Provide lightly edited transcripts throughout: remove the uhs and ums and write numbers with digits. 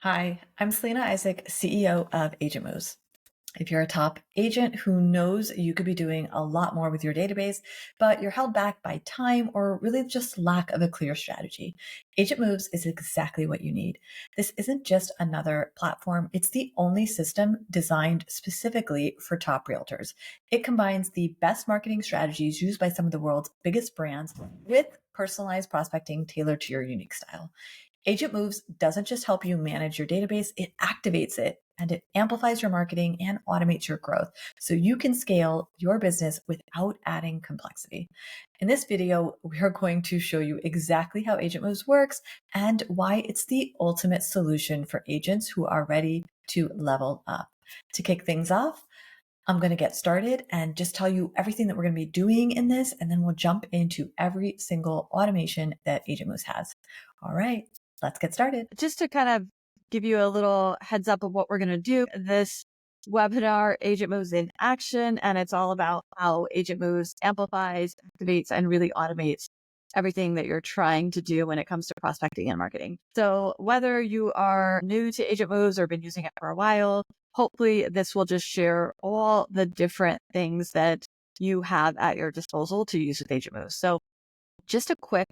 Hi, I'm Selena Isaac, CEO of AgentMoves. If you're a top agent who knows you could be doing a lot more with your database, but you're held back by time or really just lack of a clear strategy, AgentMoves is exactly what you need. This isn't just another platform, it's the only system designed specifically for top realtors. It combines the best marketing strategies used by some of the world's biggest brands with personalized prospecting tailored to your unique style. Agent Moves doesn't just help you manage your database, it activates it and it amplifies your marketing and automates your growth so you can scale your business without adding complexity. In this video, we are going to show you exactly how Agent Moves works and why it's the ultimate solution for agents who are ready to level up. To kick things off, I'm going to get started and just tell you everything that we're going to be doing in this, and then we'll jump into every single automation that Agent Moves has. All right, let's get started. Just to kind of give you a little heads up of what we're going to do, this webinar, Agent Moves in Action, and it's all about how Agent Moves amplifies, activates, and really automates everything that you're trying to do when it comes to prospecting and marketing. So whether you are new to Agent Moves or been using it for a while, hopefully this will just share all the different things that you have at your disposal to use with Agent Moves. So just a quick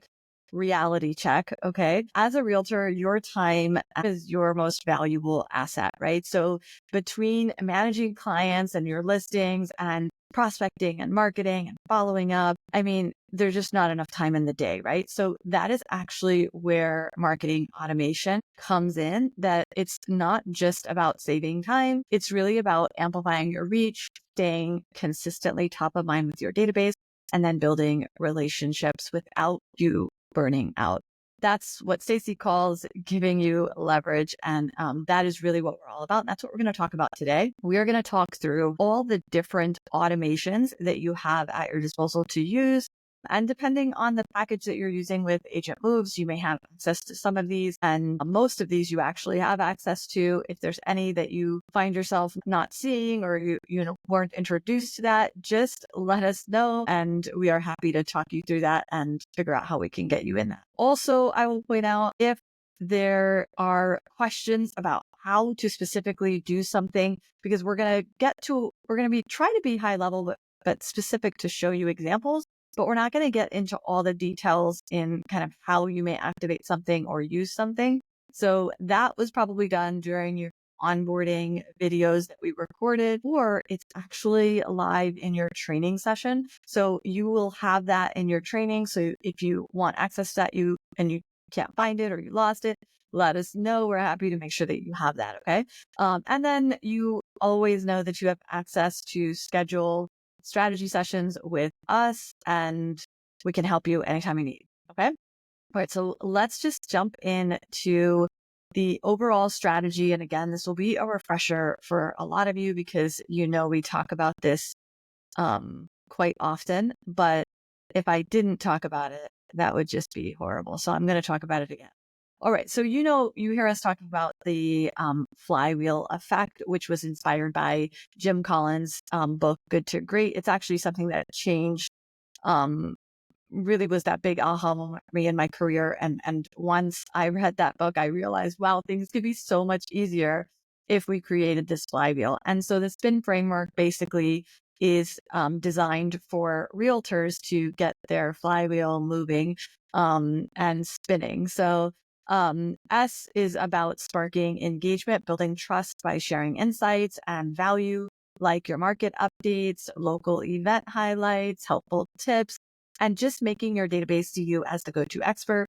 reality check. Okay. As a realtor, your time is your most valuable asset, right? So between managing clients and your listings and prospecting and marketing and following up, I mean, there's just not enough time in the day, right? So that is actually where marketing automation comes in, that it's not just about saving time. It's really about amplifying your reach, staying consistently top of mind with your database, and then building relationships without you burning out. That's what Stacy calls giving you leverage. And that is really what we're all about. And that's what we're going to talk about today. We are going to talk through all the different automations that you have at your disposal to use. And depending on the package that you're using with Agent Moves, you may have access to some of these, and most of these you actually have access to. If there's any that you find yourself not seeing or you weren't introduced to that, just let us know, and we are happy to talk you through that and figure out how we can get you in that. Also, I will point out, if there are questions about how to specifically do something, because we're going to be trying to be high level, but specific to show you examples. But we're not going to get into all the details in kind of how you may activate something or use something. So that was probably done during your onboarding videos that we recorded, or it's actually live in your training session. So you will have that in your training. So if you want access to that, you can't find it or you lost it, let us know. We're happy to make sure that you have that. Okay. And then you always know that you have access to schedule strategy sessions with us, and we can help you anytime you need. Okay. All right. So let's just jump into the overall strategy. And again, this will be a refresher for a lot of you because we talk about this quite often, but if I didn't talk about it, that would just be horrible. So I'm going to talk about it again. All right. So, you hear us talking about the flywheel effect, which was inspired by Jim Collins' book, Good to Great. It's actually something that changed, really was that big aha moment for me in my career. And once I read that book, I realized, wow, things could be so much easier if we created this flywheel. And so the spin framework basically is designed for realtors to get their flywheel moving and spinning. So S is about sparking engagement, building trust by sharing insights and value, like your market updates, local event highlights, helpful tips, and just making your database see you as the go-to expert.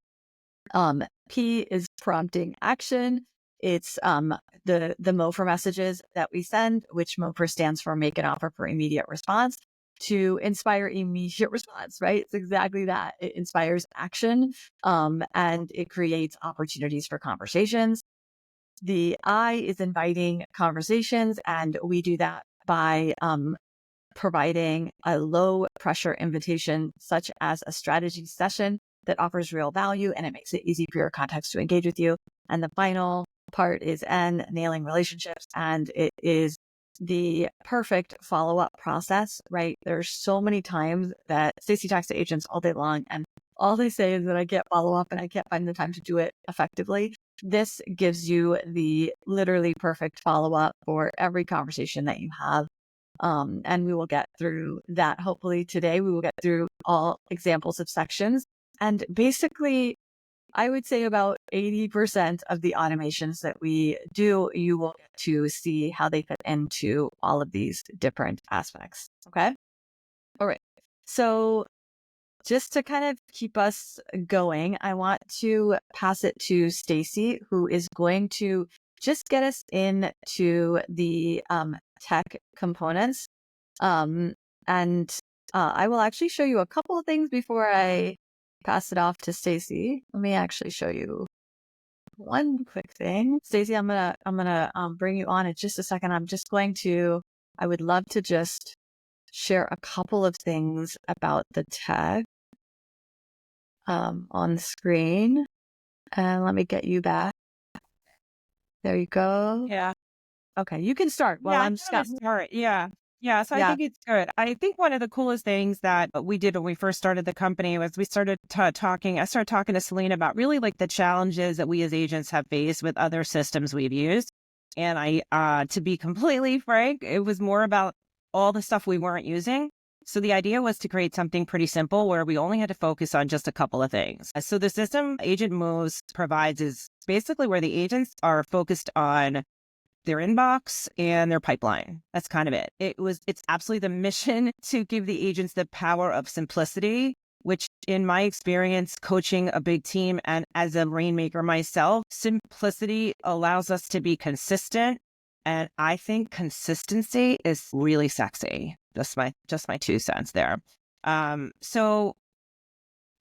P is prompting action. It's the MOFR messages that we send, which MOFR stands for make an offer for immediate response, to inspire immediate response, right? It's exactly that. It inspires action, and it creates opportunities for conversations. The I is inviting conversations, and we do that by providing a low pressure invitation, such as a strategy session that offers real value, and it makes it easy for your contacts to engage with you. And the final part is N, nailing relationships. And it is the perfect follow-up process, right? There's so many times that Stacey talks to agents all day long, and all they say is that I can't follow up and I can't find the time to do it effectively. this gives you the literally perfect follow-up for every conversation that you have. And we will get through that. Hopefully today we will get through all examples of sections. And basically, I would say about 80% of the automations that we do, you will get to see how they fit into all of these different aspects. Okay. All right. So just to kind of keep us going, I want to pass it to Stacy, who is going to just get us into the tech components. Um, and I will actually show you a couple of things before I pass it off to Stacy. Let me actually show you one quick thing. Stacy, I'm gonna bring you on in just a second. I would love to just share a couple of things about the tech on the screen. And let me get you back. There you go. Yeah. Okay, you can start while Yeah, I I'm just want to start. Yeah. Yeah. So I yeah. think it's good. I think one of the coolest things that we did when we first started the company was we started talking. I started talking to Selena about really like the challenges that we as agents have faced with other systems we've used. And to be completely frank, it was more about all the stuff we weren't using. So the idea was to create something pretty simple where we only had to focus on just a couple of things. So the system Agent Moves provides is basically where the agents are focused on their inbox and their pipeline. That's kind of it. It's absolutely the mission to give the agents the power of simplicity, which in my experience, coaching a big team and as a rainmaker myself, simplicity allows us to be consistent. And I think consistency is really sexy. Just my 2 cents there. So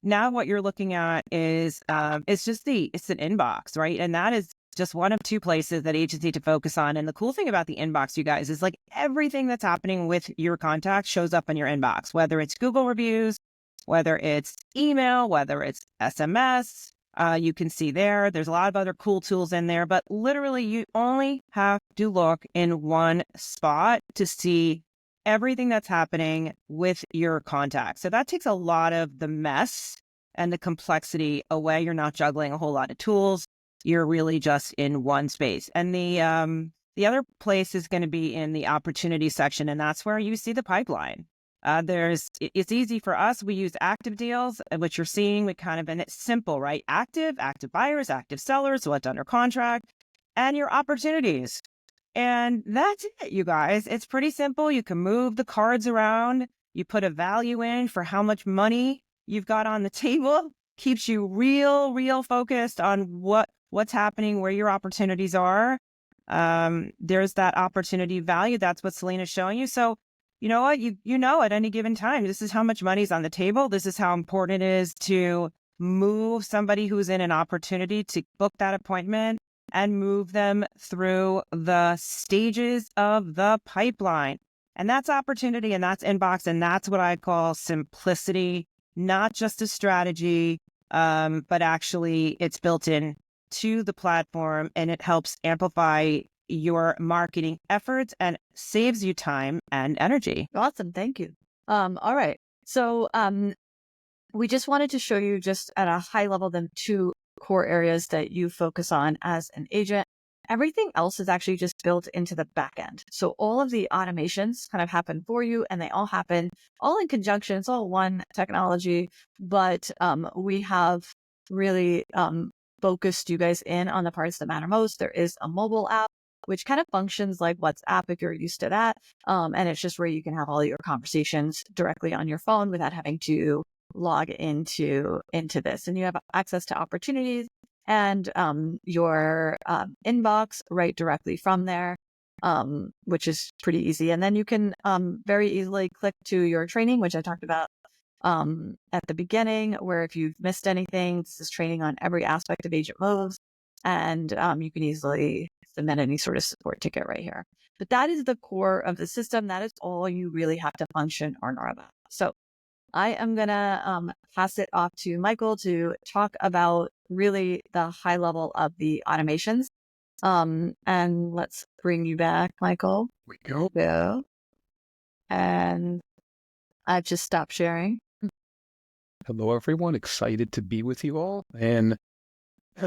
now what you're looking at is it's an inbox, right? And that is just one of 2 places that agents need to focus on. And the cool thing about the inbox, you guys, is like everything that's happening with your contact shows up in your inbox, whether it's Google reviews, whether it's email, whether it's SMS. You can see there's a lot of other cool tools in there, but literally you only have to look in one spot to see everything that's happening with your contacts. So that takes a lot of the mess and the complexity away. You're not juggling a whole lot of tools. You're really just in one space. And the other place is going to be in the opportunity section, and that's where you see the pipeline. It's easy for us. We use active deals, which you're seeing. And it's simple, right? Active buyers, active sellers, what's under contract, and your opportunities. And that's it, you guys. It's pretty simple. You can move the cards around. You put a value in for how much money you've got on the table. Keeps you real focused on what's happening, where your opportunities are. There's that opportunity value. That's what Selena's showing you. So you know what? You know at any given time, this is how much money's on the table. This is how important it is to move somebody who's in an opportunity to book that appointment and move them through the stages of the pipeline. And that's opportunity, and that's inbox, and that's what I call simplicity, not just a strategy, but actually it's built in to the platform, and it helps amplify your marketing efforts and saves you time and energy. Awesome. Thank you. All right. So we just wanted to show you just at a high level the 2 core areas that you focus on as an agent. Everything else is actually just built into the back end. So all of the automations kind of happen for you, and they all happen all in conjunction. It's all one technology, but we have really focused you guys in on the parts that matter most. There is a mobile app, which kind of functions like WhatsApp if you're used to that. And it's just where you can have all your conversations directly on your phone without having to log into this. And you have access to opportunities and your inbox right directly from there, which is pretty easy. And then you can very easily click to your training, which I talked about at the beginning, where if you've missed anything, this is training on every aspect of Agent Moves. And you can easily submit any sort of support ticket right here. But that is the core of the system. That is all you really have to function or know about. So I am going to pass it off to Michael to talk about really the high level of the automations. And let's bring you back, Michael. We go. Go. And I've just stopped sharing. Hello, everyone. Excited to be with you all. And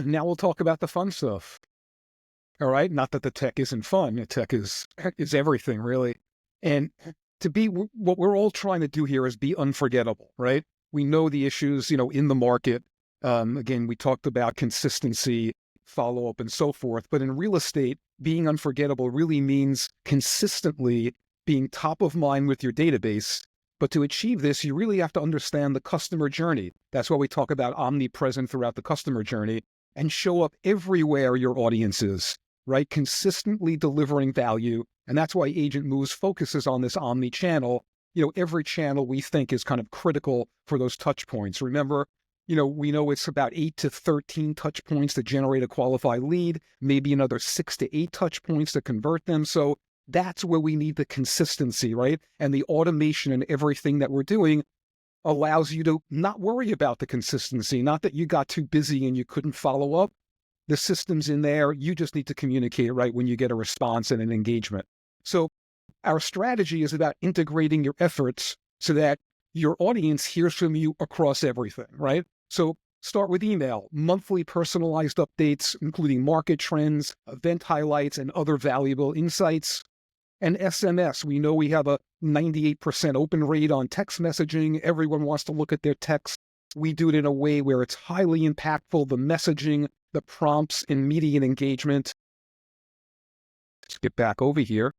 Now we'll talk about the fun stuff. All right. Not that the tech isn't fun. The tech is everything, really. And what we're all trying to do here is be unforgettable, right? We know the issues, in the market. Again, we talked about consistency, follow up, and so forth. But in real estate, being unforgettable really means consistently being top of mind with your database. But to achieve this, you really have to understand the customer journey. That's why we talk about omnipresent throughout the customer journey and show up everywhere your audience is, right? Consistently delivering value. And that's why AgentMoves focuses on this omni-channel. Every channel we think is kind of critical for those touch points. Remember, we know it's about 8 to 13 touch points to generate a qualified lead, maybe another 6 to 8 touch points to convert them. So that's where we need the consistency, right? And the automation and everything that we're doing allows you to not worry about the consistency, not that you got too busy and you couldn't follow up. The system's in there. You just need to communicate right when you get a response and an engagement. So our strategy is about integrating your efforts so that your audience hears from you across everything, right? So start with email, monthly personalized updates, including market trends, event highlights, and other valuable insights. And SMS, we know we have a 98% open rate on text messaging. Everyone wants to look at their text. We do it in a way where it's highly impactful, the messaging, the prompts, immediate engagement. Let's get back over here.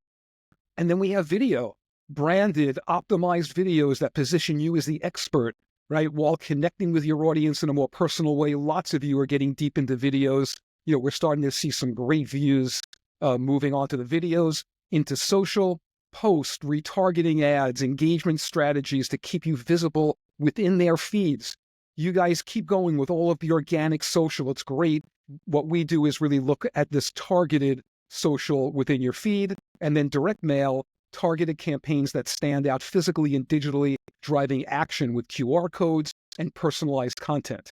And then we have video, branded, optimized videos that position you as the expert, right? While connecting with your audience in a more personal way. Lots of you are getting deep into videos. We're starting to see some great views moving on to the videos, into social, post, retargeting ads, engagement strategies to keep you visible within their feeds. You guys keep going with all of the organic social. It's great. What we do is really look at this targeted social within your feed, and then direct mail, targeted campaigns that stand out physically and digitally, driving action with QR codes and personalized content.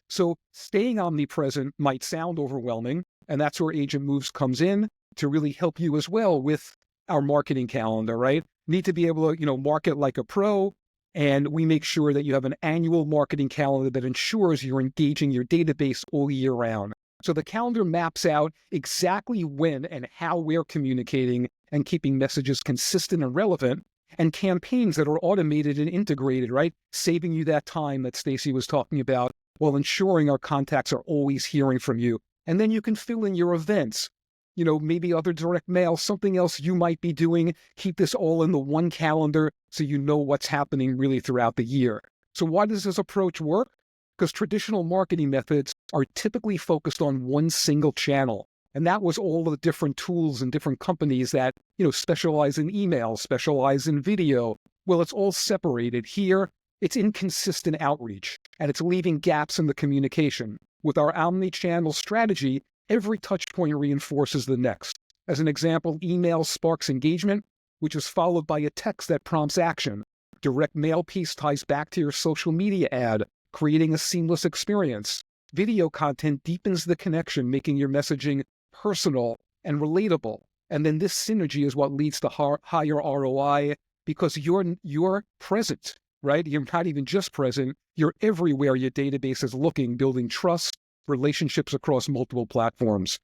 So staying omnipresent might sound overwhelming, and that's where AgentMoves comes in to really help you as well with our marketing calendar, right? Need to be able to, market like a pro, and we make sure that you have an annual marketing calendar that ensures you're engaging your database all year round. So the calendar maps out exactly when and how we're communicating and keeping messages consistent and relevant, and campaigns that are automated and integrated, right? Saving you that time that Stacy was talking about while ensuring our contacts are always hearing from you. And then you can fill in your events, maybe other direct mail, something else you might be doing. Keep this all in the one calendar so you know what's happening really throughout the year. So why does this approach work? Because traditional marketing methods are typically focused on one single channel. And that was all the different tools and different companies that, specialize in email, specialize in video. Well, it's all separated. Here, it's inconsistent outreach, and it's leaving gaps in the communication. With our omni-channel strategy, every touch point reinforces the next. As an example, email sparks engagement, which is followed by a text that prompts action. Direct mail piece ties back to your social media ad, creating a seamless experience. Video content deepens the connection, making your messaging personal and relatable. And then this synergy is what leads to higher ROI because you're present, right? You're not even just present. You're everywhere your database is looking, building trust, relationships across multiple platforms.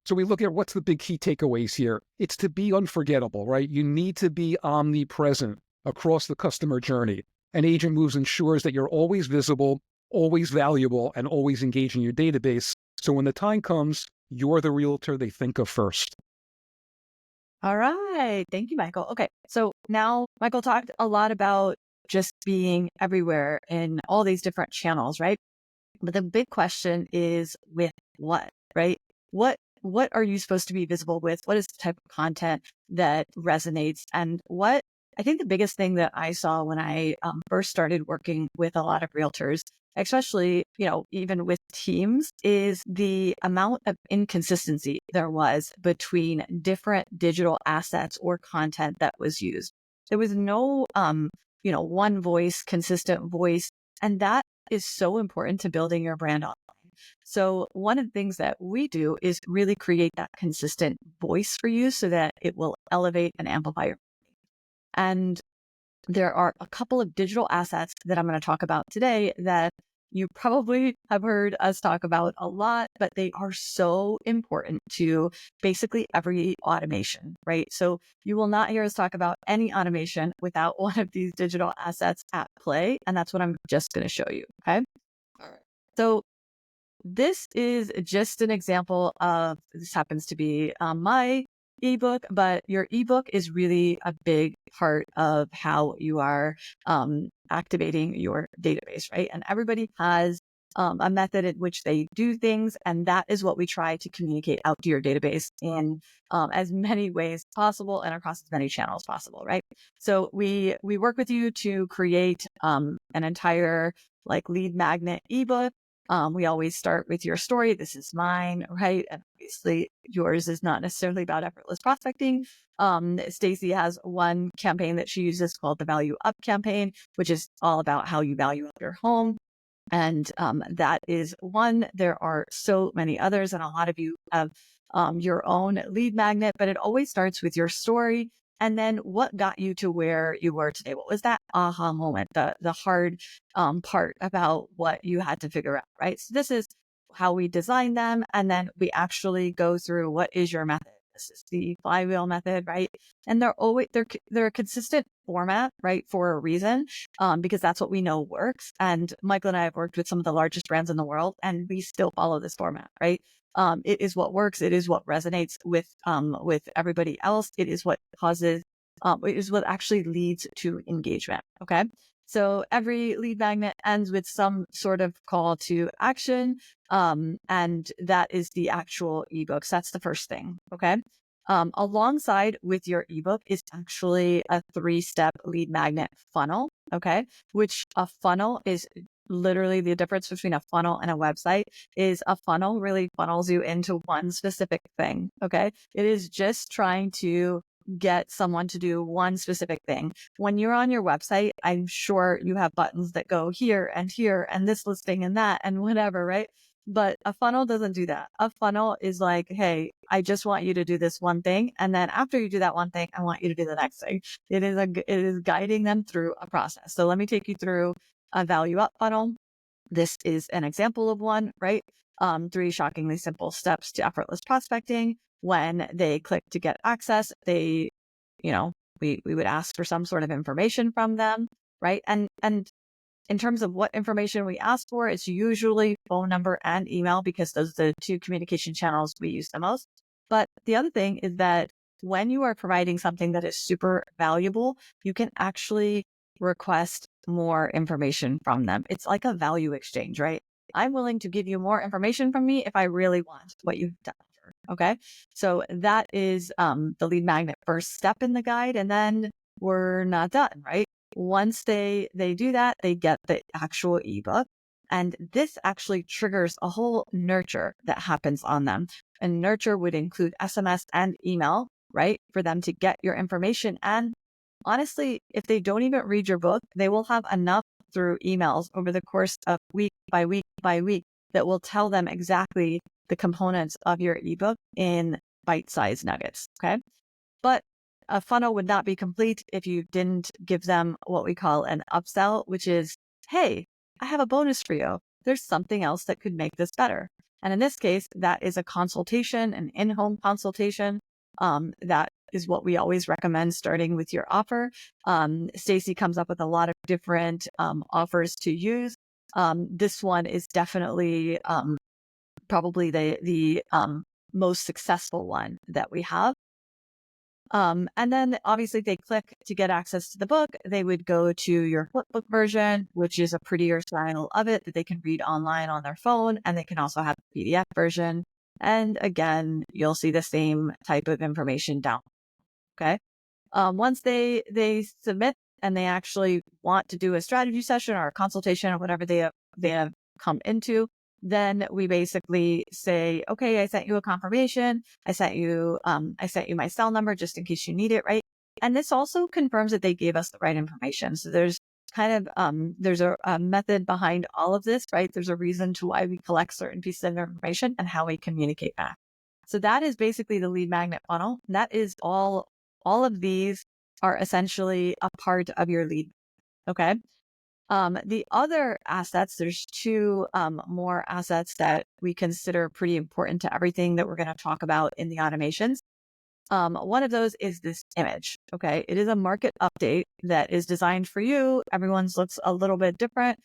So we look at what's the big key takeaways here. It's to be unforgettable, right? You need to be omnipresent across the customer journey. And AgentMoves ensures that you're always visible, always valuable, and always engaging your database. So when the time comes, you're the realtor they think of first. All right. Thank you, Michael. Okay. So now Michael talked a lot about just being everywhere in all these different channels, right? But the big question is with what, right? What are you supposed to be visible with? What is the type of content that resonates? And what I think the biggest thing that I saw when I first started working with a lot of realtors, especially, even with teams, is the amount of inconsistency there was between different digital assets or content that was used. There was no, one voice, consistent voice. And that is so important to building your brand online. So one of the things that we do is really create that consistent voice for you so that it will elevate and amplify your brand. And there are a couple of digital assets that I'm going to talk about today that you probably have heard us talk about a lot, but they are so important to basically every automation, right? So you will not hear us talk about any automation without one of these digital assets at play. And that's what I'm just going to show you. Okay. All right. So this is just an example of, this happens to be my ebook, but your ebook is really a big part of how you are activating your database, right? And everybody has a method in which they do things, and that is what we try to communicate out to your database in as many ways possible and across as many channels possible, right? So we work with you to create an entire like lead magnet ebook. We always start with your story. This is mine, right? And obviously yours is not necessarily about effortless prospecting. Stacy has one campaign that she uses called the Value Up campaign, which is all about how you value up your home. And that is one. There are so many others, and a lot of you have your own lead magnet, but it always starts with your story. And then what got you to where you were today? What was that aha moment, the hard part about what you had to figure out, right? So this is how we design them. And then we actually go through, what is your method? This is the flywheel method, right? And they're a consistent format, right? For a reason, because that's what we know works. And Michael and I have worked with some of the largest brands in the world, and we still follow this format, right? It is what works. It is what resonates with everybody else. It is what causes, it is what actually leads to engagement. Okay. So every lead magnet ends with some sort of call to action. And that is the actual ebooks. That's the first thing. Okay. Alongside with your ebook is actually a 3-step lead magnet funnel. Okay. Which a funnel is literally the difference between a funnel and a website is a funnel really funnels you into one specific thing. Okay. It is just trying to get someone to do one specific thing. When you're on your website, I'm sure you have buttons that go here and this listing and that and whatever, right? But a funnel doesn't do that. A funnel is like, hey, I just want you to do this one thing. And then after you do that one thing, I want you to do the next thing. It is guiding them through a process. So let me take you through a value up funnel. This is an example of one, right? 3 shockingly simple steps to effortless prospecting. When they click to get access, we would ask for some sort of information from them, right? And in terms of what information we ask for, it's usually phone number and email because those are the 2 communication channels we use the most. But the other thing is that when you are providing something that is super valuable, you can actually request more information from them. It's like a value exchange, right? I'm willing to give you more information from me if I really want what you've done. Okay. So that is the lead magnet first step in the guide. And then we're not done, right? Once they do that, they get the actual ebook. And this actually triggers a whole nurture that happens on them. And nurture would include SMS and email, right? For them to get your information. And honestly, if they don't even read your book, they will have enough through emails over the course of week by week by week that will tell them exactly the components of your ebook in bite-sized nuggets. Okay. But a funnel would not be complete if you didn't give them what we call an upsell, which is, hey, I have a bonus for you. There's something else that could make this better. And in this case, that is a consultation, an in-home consultation. That is what we always recommend starting with your offer. Stacy comes up with a lot of different offers to use. This one is definitely probably the most successful one that we have. And then obviously they click to get access to the book. They would go to your flipbook version, which is a prettier style of it that they can read online on their phone. And they can also have the PDF version. And again, you'll see the same type of information down. Okay. Once they submit and they actually want to do a strategy session or a consultation or whatever they have come into, then we basically say, okay, I sent you a confirmation. I sent you my cell number just in case you need it, right? And this also confirms that they gave us the right information. So there's kind of there's a method behind all of this, right? There's a reason to why we collect certain pieces of information and how we communicate back. So that is basically the lead magnet funnel. And that is all of these are essentially a part of your lead. Okay. The other assets, there's two more assets that we consider pretty important to everything that we're going to talk about in the automations. One of those is this image. Okay. It is a market update that is designed for you. Everyone's looks a little bit different.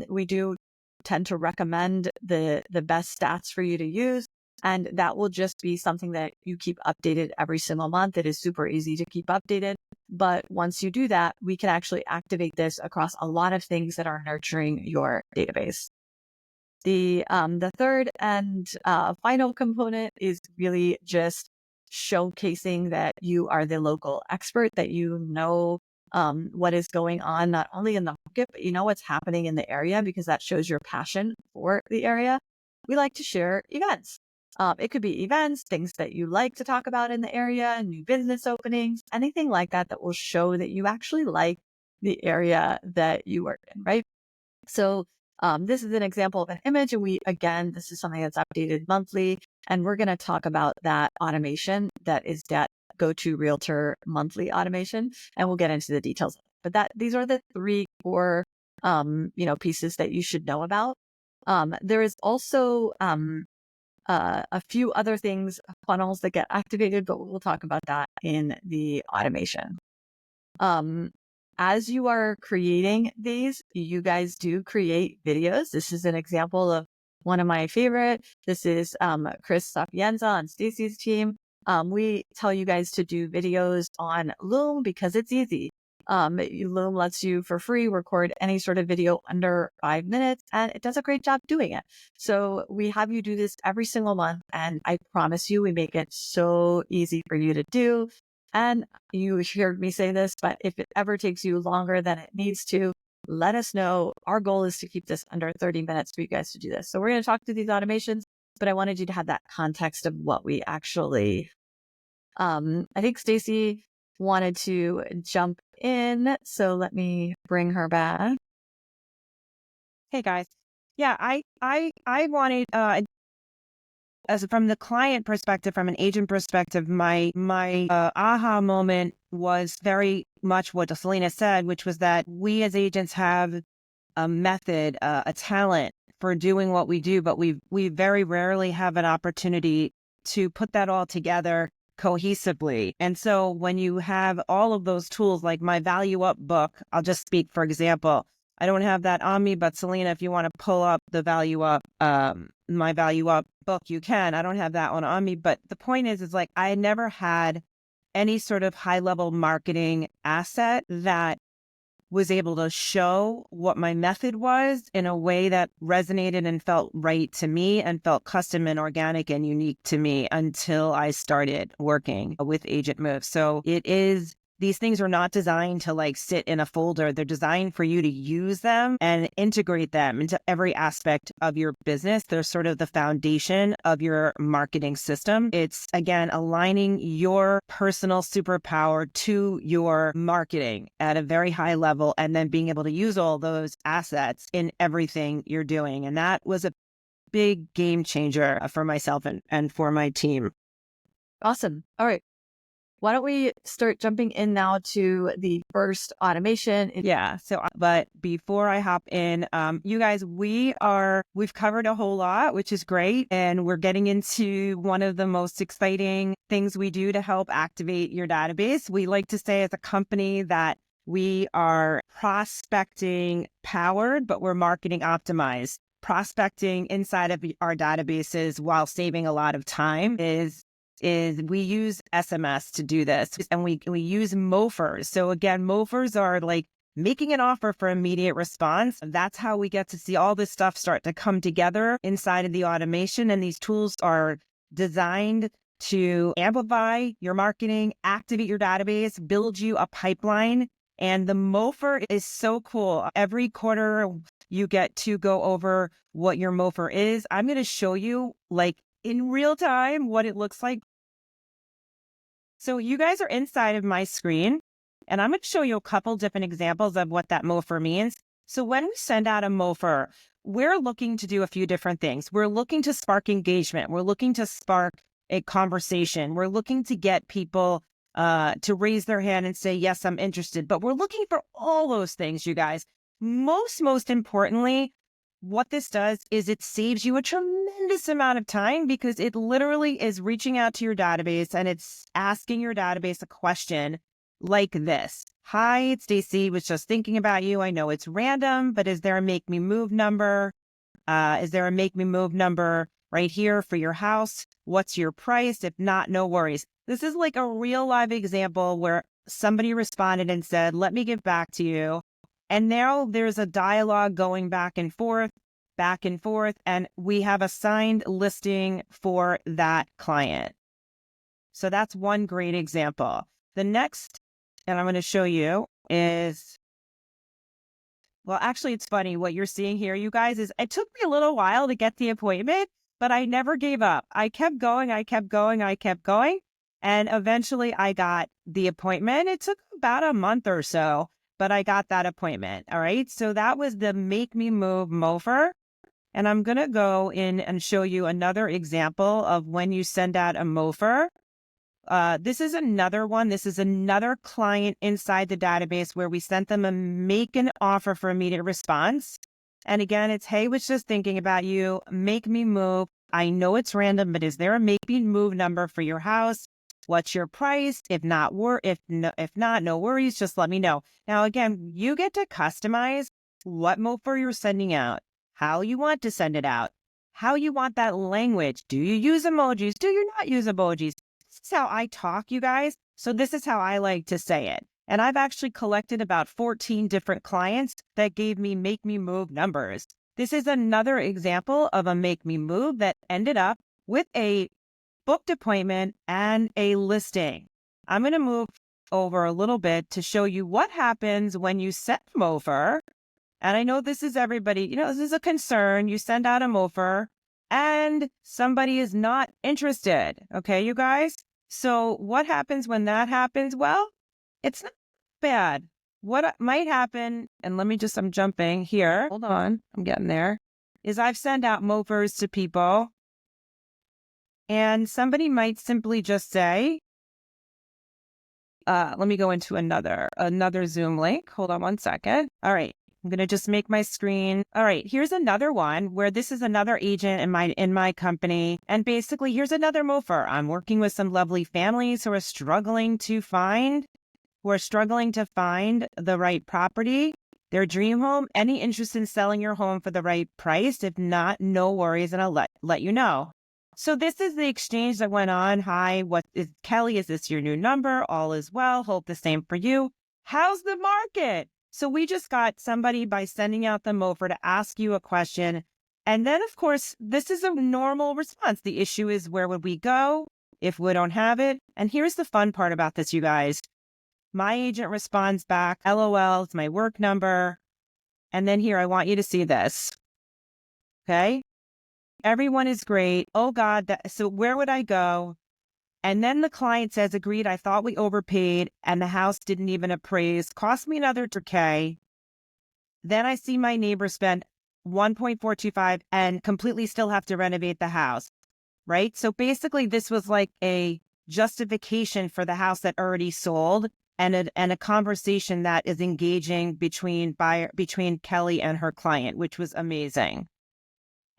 We do tend to recommend the best stats for you to use. And that will just be something that you keep updated every single month. It is super easy to keep updated. But once you do that, we can actually activate this across a lot of things that are nurturing your database. The third and final component is really just showcasing that you are the local expert, that you know what is going on, not only in the market, but you know what's happening in the area, because that shows your passion for the area. We like to share events. It could be events, things that you like to talk about in the area, new business openings, anything like that, that will show that you actually like the area that you work in, right? So this is an example of an image. And this is something that's updated monthly. And we're going to talk about that automation that is that go-to Realtor monthly automation. And we'll get into the details. But these are the three core, pieces that you should know about. There is also a few other things, funnels that get activated, but we'll talk about that in the automation. As you are creating these, you guys do create videos. This is an example of one of my favorite. This is Chris Sapienza on Stacy's team. We tell you guys to do videos on Loom because it's easy. Loom lets you for free record any sort of video under 5 minutes, and it does a great job doing it. So we have you do this every single month, and I promise you, we make it so easy for you to do. And you heard me say this, but if it ever takes you longer than it needs to, let us know. Our goal is to keep this under 30 minutes for you guys to do this. So we're going to talk through these automations, but I wanted you to have that context of what we actually, I think Stacy wanted to jump in. So let me bring her back. Hey guys. Yeah, I wanted as from the client perspective, from an agent perspective, my aha moment was very much what Selena said, which was that we as agents have a method, a talent for doing what we do, but we very rarely have an opportunity to put that all together cohesively. And so when you have all of those tools, like my Value Up book, I'll just speak for example. I don't have that on me, but Selena, if you want to pull up the Value Up, my Value Up book, you can. I don't have that one on me, but the point is like I had never had any sort of high level marketing asset that was able to show what my method was in a way that resonated and felt right to me and felt custom and organic and unique to me until I started working with AgentMoves. So these things are not designed to like sit in a folder. They're designed for you to use them and integrate them into every aspect of your business. They're sort of the foundation of your marketing system. It's, again, aligning your personal superpower to your marketing at a very high level and then being able to use all those assets in everything you're doing. And that was a big game changer for myself and for my team. Awesome. All right. Why don't we start jumping in now to the first automation? Yeah. But before I hop in, you guys, we've covered a whole lot, which is great. And we're getting into one of the most exciting things we do to help activate your database. We like to say as a company that we are prospecting powered, but we're marketing optimized. Prospecting inside of our databases while saving a lot of time is we use SMS to do this, and we use MOFers. So again, MOFers are like making an offer for immediate response. That's how we get to see all this stuff start to come together inside of the automation. And these tools are designed to amplify your marketing, activate your database, build you a pipeline. And the MOFer is so cool. Every quarter you get to go over what your MOFer is. I'm going to show you like in real time what it looks like. So you guys are inside of my screen, and I'm going to show you a couple different examples of what that MOFer means. So when we send out a MOFer, we're looking to do a few different things. We're looking to spark engagement. We're looking to spark a conversation. We're looking to get people to raise their hand and say, yes, I'm interested. But we're looking for all those things, you guys. Most importantly, what this does is it saves you a tremendous amount of time because it literally is reaching out to your database and it's asking your database a question like this. Hi, it's Stacy. Was just thinking about you. I know it's random, but is there a make me move number? Is there a make me move number right here for your house? What's your price? If not, no worries. This is like a real live example where somebody responded and said, let me get back to you. And now there's a dialogue going back and forth, and we have a signed listing for that client. So that's one great example. The next, and I'm going to show you is, well, actually, it's funny what you're seeing here, you guys, is it took me a little while to get the appointment, but I never gave up. I kept going. And eventually I got the appointment. It took about a month or so, but I got that appointment. All right. So that was the Make Me Move Mover. And I'm going to go in and show you another example of when you send out a mover. This is another one. This is another client inside the database where we sent them a make an offer for immediate response. And again, it's, hey, was just thinking about you. Make me move. I know it's random, but is there a make me move number for your house? What's your price? If not, no worries. Just let me know. Now, again, you get to customize what mover you're sending out, how you want to send it out, how you want that language. Do you use emojis? Do you not use emojis? This is how I talk, you guys. So this is how I like to say it. And I've actually collected about 14 different clients that gave me make me move numbers. This is another example of a make me move that ended up with a booked appointment and a listing. I'm going to move over a little bit to show you what happens when you send them over. And I know this is everybody, this is a concern. You send out a mover and somebody is not interested. Okay, you guys? So what happens when that happens? Well, it's not bad. What might happen, and I'm jumping here. Hold on, I'm getting there, is I've sent out movers to people and somebody might simply just say, let me go into another Zoom link. Hold on one second. All right. I'm going to just make my screen. All right, here's another one where this is another agent in my company. And basically, here's another mover. I'm working with some lovely families who are struggling to find the right property, their dream home. Any interest in selling your home for the right price? If not, no worries, and I'll let you know. So this is the exchange that went on. Hi, what is Kelly? Is this your new number? All is well. Hope the same for you. How's the market? So we just got somebody by sending out them over to ask you a question. And then, of course, this is a normal response. The issue is, where would we go if we don't have it? And here's the fun part about this, you guys. My agent responds back, LOL, it's my work number. And then here, I want you to see this. Okay. Everyone is great. Oh God. So where would I go? And then the client says, agreed, I thought we overpaid and the house didn't even appraise, cost me another $2,000. Then I see my neighbor spend $1.425 and completely still have to renovate the house, right? So basically this was like a justification for the house that already sold and a conversation that is engaging between Kelly and her client, which was amazing.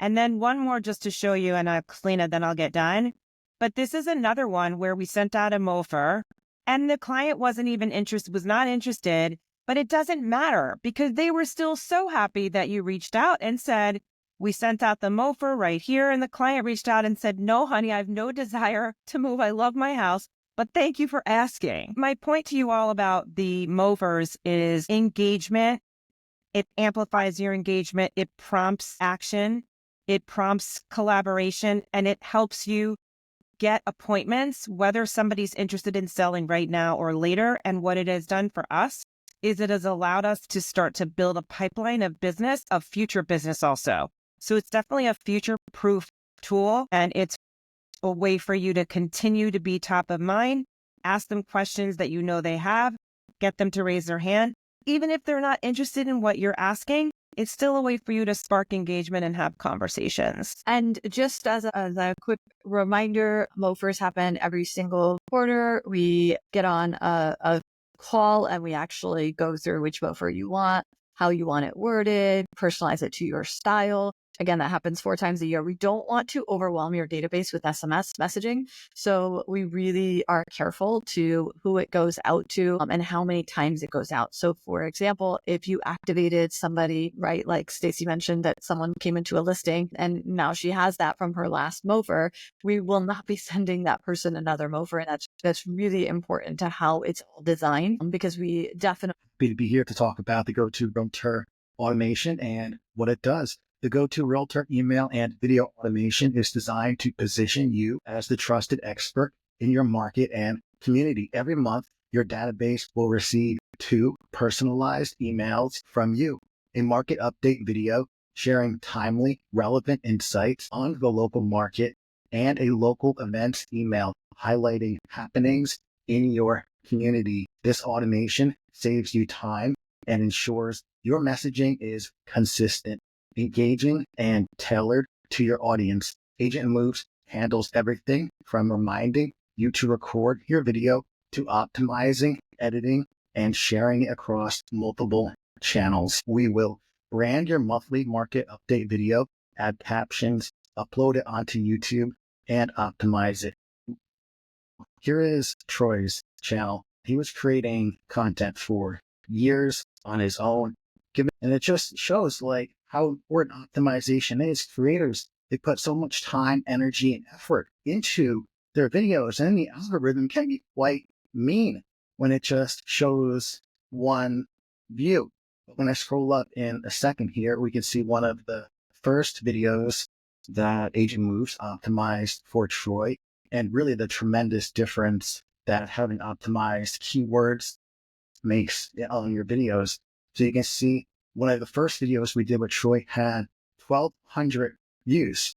And then one more just to show you, and I'll clean it, then I'll get done. But this is another one where we sent out a mover and the client was not interested, but it doesn't matter because they were still so happy that you reached out and said, we sent out the mover right here. And the client reached out and said, no, honey, I have no desire to move. I love my house, but thank you for asking. My point to you all about the movers is engagement. It amplifies your engagement. It prompts action. It prompts collaboration, and it helps you get appointments, whether somebody's interested in selling right now or later. And what it has done for us is it has allowed us to start to build a pipeline of future business also. So it's definitely a future-proof tool, and it's a way for you to continue to be top of mind, ask them questions that you know they have, get them to raise their hand. Even if they're not interested in what you're asking, it's still a way for you to spark engagement and have conversations. And just as a quick reminder, MOFers happen every single quarter. We get on a call and we actually go through which MOFer you want. how you want it worded, personalize it to your style. Again, that happens 4 times a year. We don't want to overwhelm your database with SMS messaging. So we really are careful to who it goes out to and how many times it goes out. So for example, if you activated somebody, right, like Stacy mentioned that someone came into a listing and now she has that from her last mover, we will not be sending that person another mover. And that's really important to how it's all designed, because we definitely to be here to talk about the go-to Realtor automation and what it does. The go-to Realtor email and video automation is designed to position you as the trusted expert in your market and community. Every month, your database will receive 2 personalized emails from you, a market update video sharing timely, relevant insights on the local market, and a local events email highlighting happenings in your community. This automation saves you time and ensures your messaging is consistent, engaging, and tailored to your audience. AgentMoves handles everything from reminding you to record your video to optimizing, editing, and sharing it across multiple channels. We will brand your monthly market update video, add captions, upload it onto YouTube, and optimize it. Here is Troy's channel. He was creating content for years on his own. And it just shows like how important optimization is. Creators, they put so much time, energy, and effort into their videos, and the algorithm can be quite mean when it just shows one view. But when I scroll up in a second here, we can see one of the first videos that AgentMoves optimized for Troy, and really the tremendous difference that having optimized keywords makes on your videos. So you can see one of the first videos we did with Troy had 1,200 views.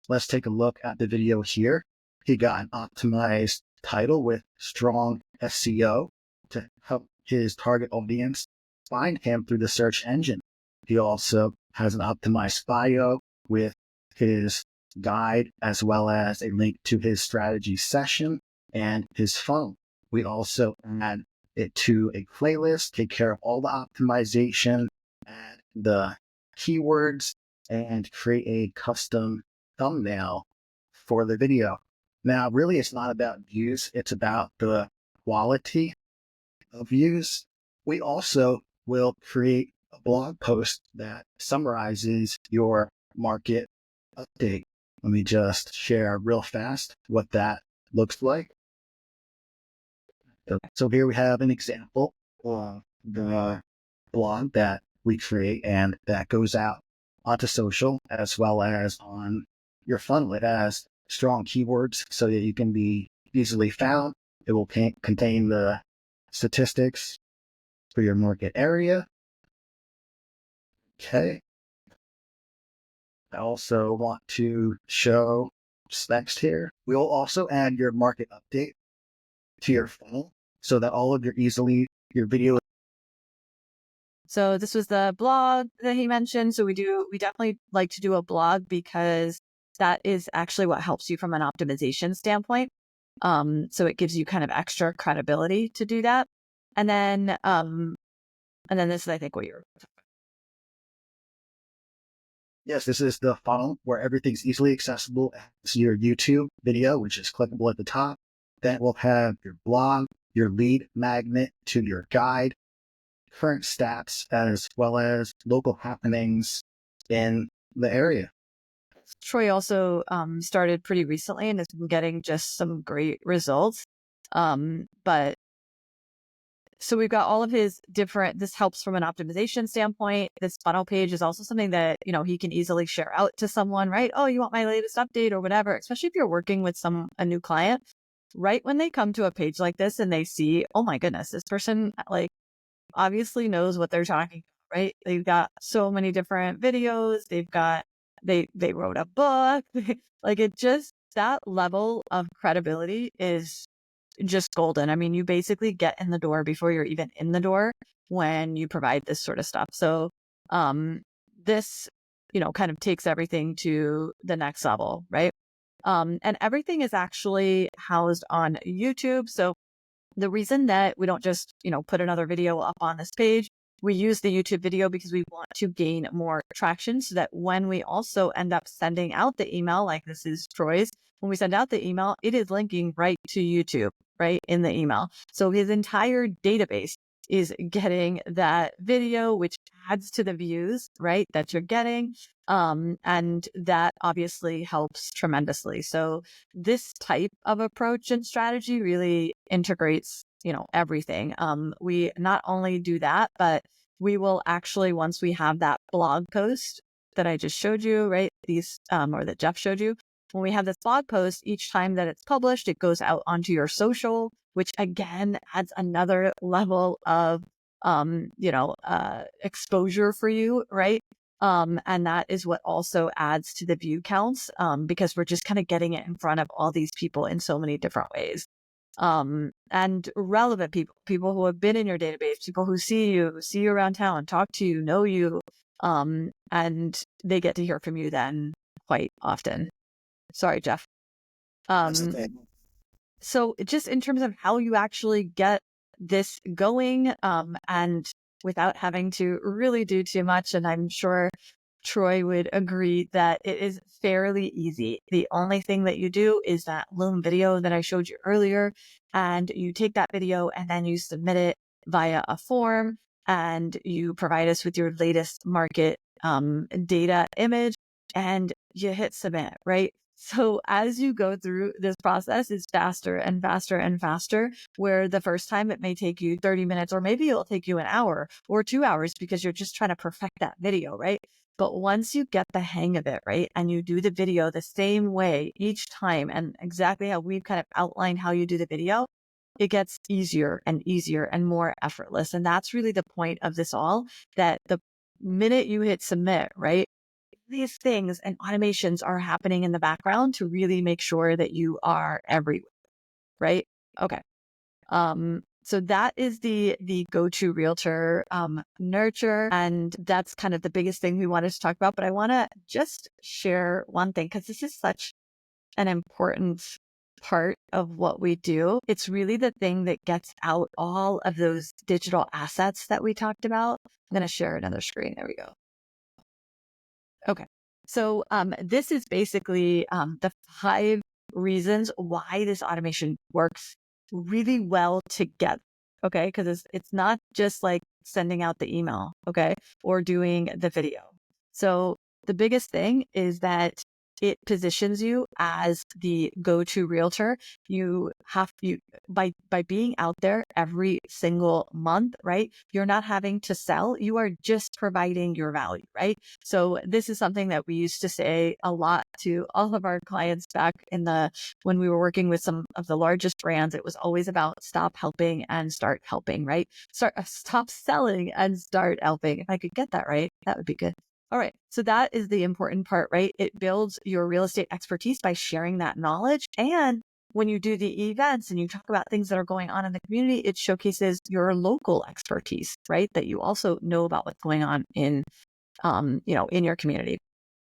Let's take a look at the video here. He got an optimized title with strong SEO to help his target audience find him through the search engine. He also has an optimized bio with his guide, as well as a link to his strategy session and his funnel. We also add it to a playlist, take care of all the optimization, add the keywords, and create a custom thumbnail for the video. Now, really, it's not about views. It's about the quality of views. We also will create a blog post that summarizes your market update. Let me just share real fast what that looks like. So here we have an example of the blog that we create and that goes out onto social as well as on your funnel. It has strong keywords so that you can be easily found. It will contain the statistics for your market area. Okay. I also want to show next here. We'll also add your market update to your funnel so that all of your video. So this was the blog that he mentioned. So we definitely like to do a blog because that is actually what helps you from an optimization standpoint. So it gives you kind of extra credibility to do that. And then this is, I think, what you're. Yes, this is the funnel where everything's easily accessible. It's your YouTube video, which is clickable at the top. Then we'll have your blog, your lead magnet to your guide, current stats, as well as local happenings in the area. Troy also started pretty recently and has been getting just some great results. But so we've got all of his different, this helps from an optimization standpoint. This funnel page is also something that, he can easily share out to someone, right? Oh, you want my latest update or whatever, especially if you're working with a new client, right? When they come to a page like this and they see, oh my goodness, this person like obviously knows what they're talking about, right? They've got so many different videos. They wrote a book. Like it just, that level of credibility is just golden. I mean, you basically get in the door before you're even in the door when you provide this sort of stuff. So, this, kind of takes everything to the next level, right? And everything is actually housed on YouTube. So the reason that we don't just, put another video up on this page We use the YouTube video because we want to gain more traction so that when we also end up sending out the email, like this is Troy's, when we send out the email, it is linking right to YouTube, right in the email. So his entire database is getting that video, which adds to the views, right, that you're getting. And that obviously helps tremendously. So this type of approach and strategy really integrates, everything. We not only do that, but we will actually, once we have that blog post that I just showed you, right, or that Jeff showed you, when we have this blog post, each time that it's published, it goes out onto your social, which again adds another level of, exposure for you, right? And that is what also adds to the view counts, because we're just kind of getting it in front of all these people in so many different ways. And relevant people who have been in your database, people who see you around town, talk to you, know you, and they get to hear from you then quite often. Sorry, Jeff. That's okay. So just in terms of how you actually get this going, and without having to really do too much, and I'm sure Troy would agree that it is fairly easy. The only thing that you do is that Loom video that I showed you earlier, and you take that video and then you submit it via a form, and you provide us with your latest market data image, and you hit submit, right? So as you go through this process, it's faster and faster and faster, where the first time it may take you 30 minutes, or maybe it'll take you an hour or 2 hours because you're just trying to perfect that video, right? But once you get the hang of it, right, and you do the video the same way each time, and exactly how we've kind of outlined how you do the video, it gets easier and easier and more effortless. And that's really the point of this all, that the minute you hit submit, right, these things and automations are happening in the background to really make sure that you are everywhere, right? Okay. So that is the go-to realtor nurture, and that's kind of the biggest thing we wanted to talk about. But I want to just share one thing, because this is such an important part of what we do. It's really the thing that gets out all of those digital assets that we talked about. I'm going to share another screen. There we go. Okay. So this is basically the 5 reasons why this automation works really well together. Okay. Because it's not just like sending out the email, okay, or doing the video. So the biggest thing is that it positions you as the go-to realtor. You by being out there every single month, right? You're not having to sell. You are just providing your value, right? So this is something that we used to say a lot to all of our clients back when we were working with some of the largest brands. It was always about stop helping and start helping, right? Stop selling and start helping. If I could get that right, that would be good. All right. So that is the important part, right? It builds your real estate expertise by sharing that knowledge. And when you do the events and you talk about things that are going on in the community, it showcases your local expertise, right? That you also know about what's going on in your community.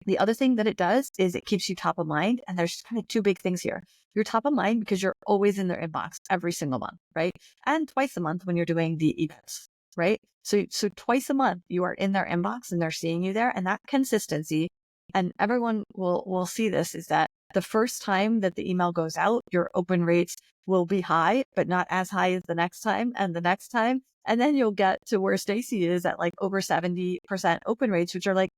The other thing that it does is it keeps you top of mind. And there's kind of 2 big things here. You're top of mind because you're always in their inbox every single month, right? And twice a month when you're doing the events, right? So twice a month you are in their inbox and they're seeing you there, and that consistency, and everyone will see this, is that the first time that the email goes out, your open rates will be high, but not as high as the next time and the next time. And then you'll get to where Stacy is at like over 70% open rates, which are like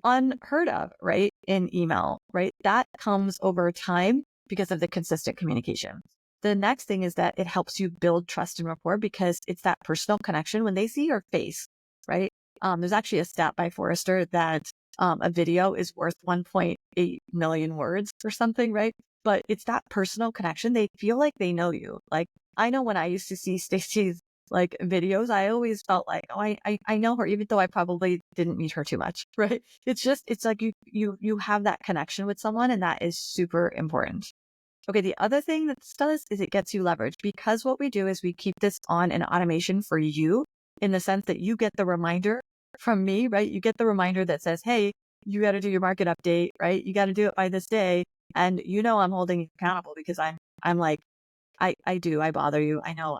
unheard of, right? In email, right? That comes over time because of the consistent communication. The next thing is that it helps you build trust and rapport because it's that personal connection when they see your face, right? There's actually a stat by Forrester that a video is worth 1.8 million words or something, right? But it's that personal connection. They feel like they know you. Like, I know when I used to see Stacey's like videos, I always felt like, oh, I know her, even though I probably didn't meet her too much, right? It's like you have that connection with someone, and that is super important. Okay, the other thing that this does is it gets you leverage, because what we do is we keep this on an automation for you, in the sense that you get the reminder from me, right? You get the reminder that says, hey, you got to do your market update, right? You got to do it by this day. And I'm holding you accountable because I'm like, I bother you. I know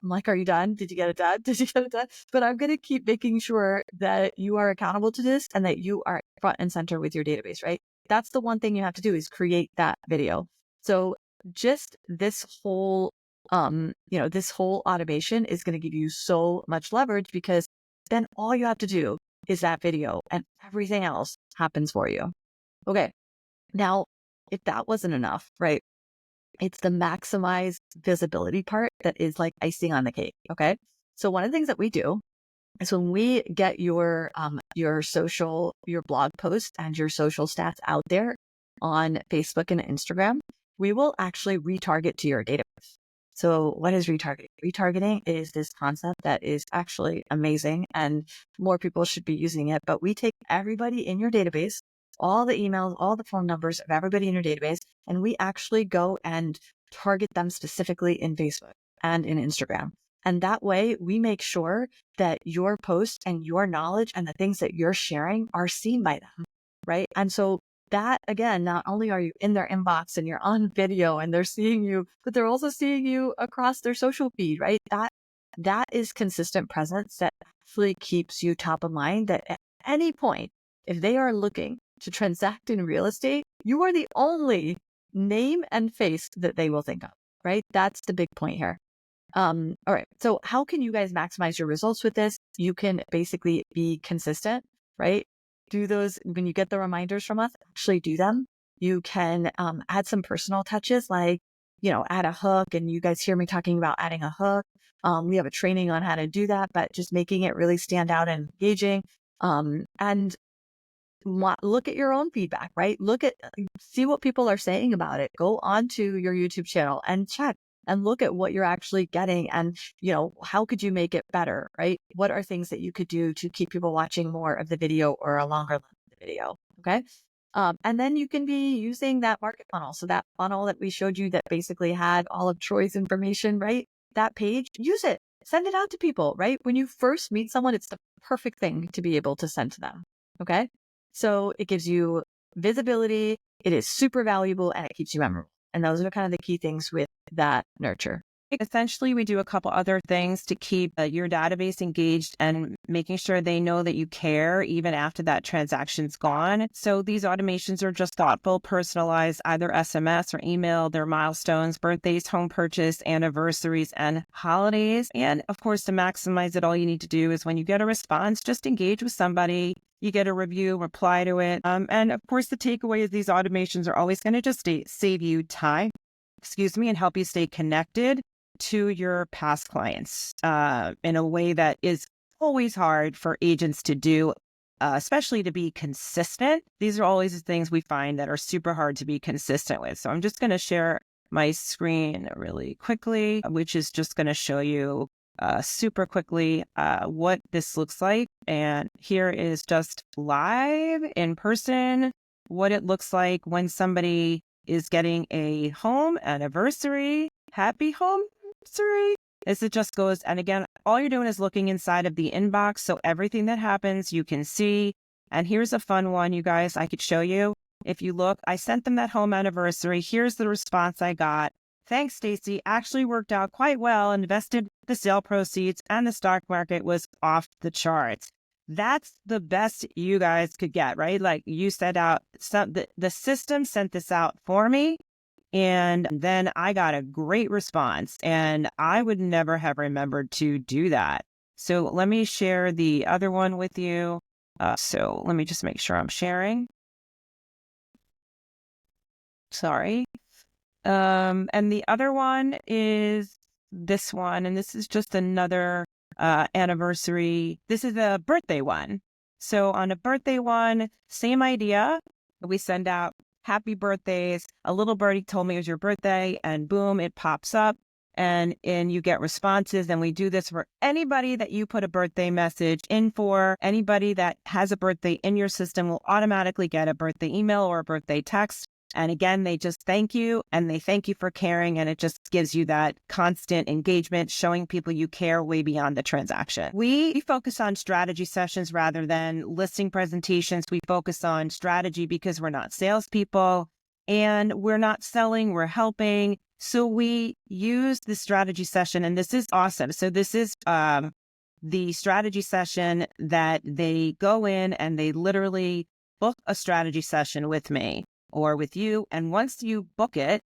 I'm like, are you done? Did you get it done? Did you get it done? But I'm going to keep making sure that you are accountable to this and that you are front and center with your database, right? That's the one thing you have to do is create that video. So just this whole, this whole automation is going to give you so much leverage because then all you have to do is that video and everything else happens for you. Okay. Now, if that wasn't enough, right? It's the maximize visibility part that is like icing on the cake. Okay. So one of the things that we do is when we get your blog post and your social stats out there on Facebook and Instagram, we will actually retarget to your database. So what is retargeting? Retargeting is this concept that is actually amazing and more people should be using it. But we take everybody in your database, all the emails, all the phone numbers of everybody in your database, and we actually go and target them specifically in Facebook and in Instagram. And that way we make sure that your posts and your knowledge and the things that you're sharing are seen by them, right? And so that, again, not only are you in their inbox and you're on video and they're seeing you, but they're also seeing you across their social feed, right? That is consistent presence that actually keeps you top of mind, that at any point, if they are looking to transact in real estate, you are the only name and face that they will think of, right? That's the big point here. All right. So how can you guys maximize your results with this? You can basically be consistent, right? Do those when you get the reminders from us, actually do them. You can add some personal touches like, add a hook. And you guys hear me talking about adding a hook. We have a training on how to do that, but just making it really stand out and engaging. And look at your own feedback, right? See what people are saying about it. Go onto your YouTube channel and check and look at what you're actually getting and, how could you make it better, right? What are things that you could do to keep people watching more of the video or a longer length of the video? Okay. And then you can be using that market funnel. So that funnel that we showed you that basically had all of Troy's information, right? That page, use it, send it out to people, right? When you first meet someone, it's the perfect thing to be able to send to them. Okay. So it gives you visibility. It is super valuable and it keeps you memorable. And those are kind of the key things with that nurture. Essentially, we do a couple other things to keep your database engaged and making sure they know that you care even after that transaction's gone. So these automations are just thoughtful, personalized, either SMS or email, their milestones, birthdays, home purchase, anniversaries, and holidays. And of course, to maximize it, all you need to do is when you get a response, just engage with somebody. You get a review, reply to it. And of course, the takeaway is these automations are always going to just save you time, and help you stay connected to your past clients in a way that is always hard for agents to do, especially to be consistent. These are always the things we find that are super hard to be consistent with. So I'm just going to share my screen really quickly, which is just going to show you super quickly what this looks like. And here is just live in person, what it looks like when somebody is getting a home anniversary. Happy home anniversary. As it just goes. And again, all you're doing is looking inside of the inbox. So everything that happens, you can see. And here's a fun one, you guys, I could show you. If you look, I sent them that home anniversary. Here's the response I got. Thanks, Stacy. Actually worked out quite well. Invested the sale proceeds and the stock market was off the charts. That's the best you guys could get, right? Like you set out, the system sent this out for me. And then I got a great response and I would never have remembered to do that. So let me share the other one with you. So let me just make sure I'm sharing. Sorry. And the other one is this one, and this is just another anniversary. This is a birthday one. So on a birthday one, same idea. We send out happy birthdays. A little birdie told me it was your birthday, and boom, it pops up, and you get responses. And we do this for anybody that you put a birthday message in for. Anybody that has a birthday in your system will automatically get a birthday email or a birthday text. And again, they just thank you and they thank you for caring. And it just gives you that constant engagement, showing people you care way beyond the transaction. We focus on strategy sessions rather than listing presentations. We focus on strategy because we're not salespeople. and we're not selling, we're helping. So we use the strategy session, and this is awesome. So this is the strategy session that they go in and they literally book a strategy session with me or with you. And once you book it,